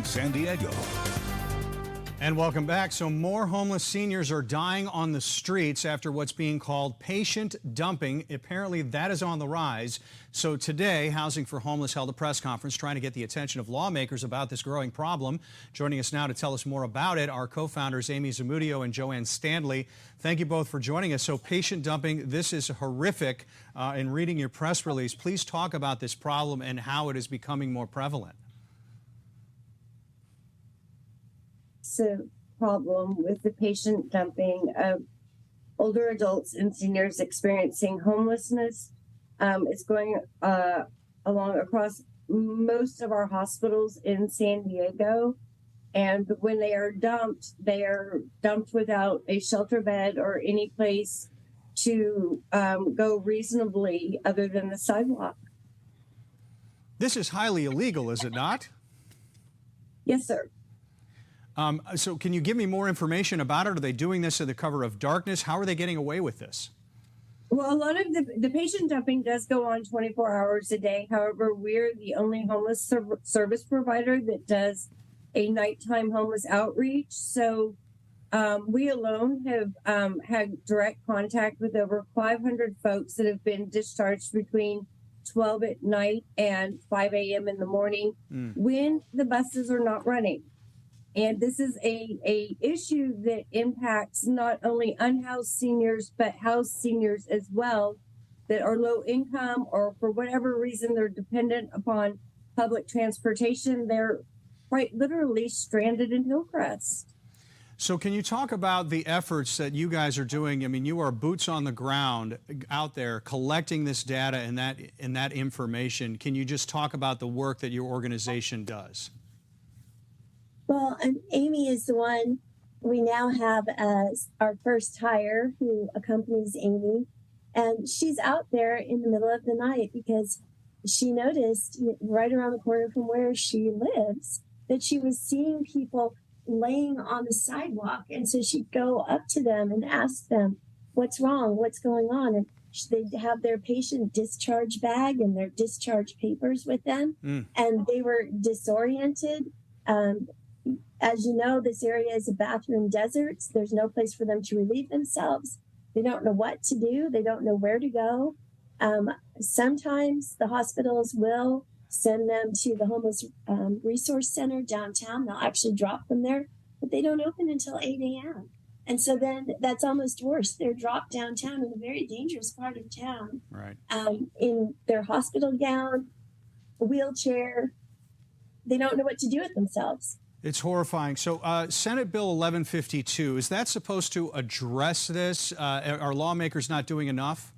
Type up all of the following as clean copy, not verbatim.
San Diego. And welcome back. So more homeless seniors are dying on the streets after what's being called patient dumping. Apparently that is on the rise. So today, Housing for Homeless held a press conference trying to get the attention of lawmakers about this growing problem. Joining us now to tell us more about it are co-founders Amy Zamudio and Joanne Stanley. Thank you both for joining us. So patient dumping, this is horrific. In reading your press release, please talk about this problem and how it is becoming more prevalent. A problem with the patient dumping of older adults and seniors experiencing homelessness. It's going along across most of our hospitals in San Diego. And when they are dumped without a shelter bed or any place to go reasonably other than the sidewalk. This is highly illegal, is it not? Yes, sir. So can you give me more information about it? Are they doing this in the cover of darkness? How are they getting away with this? Well, a lot of the patient dumping does go on 24 hours a day. However, we're the only homeless service provider that does a nighttime homeless outreach. So we alone have had direct contact with over 500 folks that have been discharged between 12 at night and 5 a.m. in the morning when the buses are not running. And this is a issue that impacts not only unhoused seniors, but housed seniors as well that are low income or for whatever reason they're dependent upon public transportation. They're quite literally stranded in Hillcrest. So can you talk about the efforts that you guys are doing? I mean, you are boots on the ground out there collecting this data and that information. Can you just talk about the work that your organization does? Well, Amy is the one we now have as our first hire who accompanies Amy. And she's out there in the middle of the night because she noticed right around the corner from where she lives that she was seeing people laying on the sidewalk. And so she'd go up to them and ask them, what's wrong? What's going on? And they'd have their patient discharge bag and their discharge papers with them. And they were disoriented. As you know, this area is a bathroom desert. So there's no place for them to relieve themselves. They don't know what to do. They don't know where to go. Sometimes the hospitals will send them to the homeless resource center downtown. They'll actually drop them there, but they don't open until 8 a.m. And so then that's almost worse. They're dropped downtown in a very dangerous part of town, right? In their hospital gown, a wheelchair. They don't know what to do with themselves. It's horrifying. So Senate Bill 1152, is that supposed to address this? Are lawmakers not doing enough?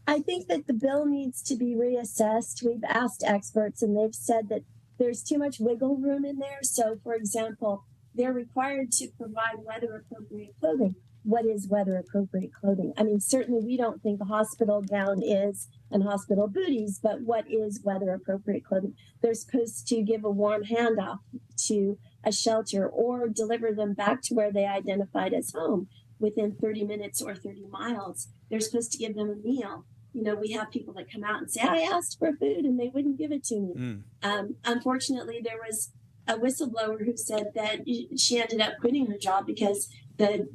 I think that the bill needs to be reassessed. We've asked experts and they've said that there's too much wiggle room in there. So, for example, they're required to provide weather-appropriate clothing. What is weather-appropriate clothing? I mean, certainly we don't think a hospital gown is and hospital booties, but what is weather-appropriate clothing? They're supposed to give a warm handoff to a shelter or deliver them back to where they identified as home within 30 minutes or 30 miles. They're supposed to give them a meal. You know, we have people that come out and say, I asked for food and they wouldn't give it to me. Unfortunately, there was a whistleblower who said that she ended up quitting her job because the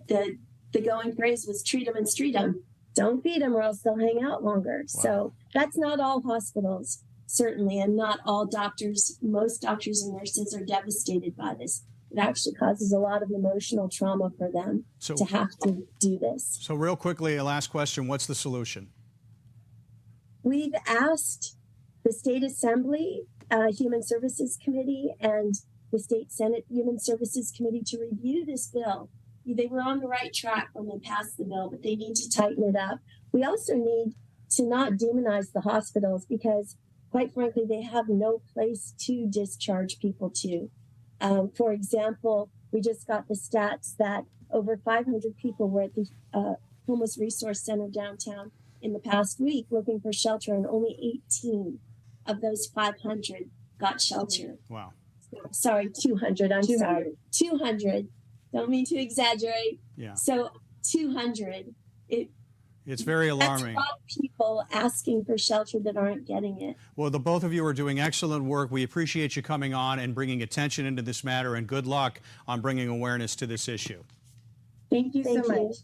going phrase was treat them and street them. Don't feed them or else they'll hang out longer. Wow. So that's not all hospitals, certainly, and not all doctors. Most doctors and nurses are devastated by this. It actually causes a lot of emotional trauma for them to have to do this. So real quickly, a last question. What's the solution? We've asked the State Assembly Human Services Committee and the State Senate Human Services Committee to review this bill. They were on the right track when they passed the bill, but they need to tighten it up. We also need to not demonize the hospitals because, quite frankly, they have no place to discharge people to. For example, we just got the stats that over 500 people were at the Homeless Resource Center downtown in the past week looking for shelter, and only 18 of those 500 got shelter. Wow. Sorry, 200. I'm 200. Sorry. 200. Don't mean to exaggerate. Yeah. So 200. It's very alarming. That's a lot of people asking for shelter that aren't getting it. Well, the both of you are doing excellent work. We appreciate you coming on and bringing attention into this matter, and good luck on bringing awareness to this issue. Thank you so much.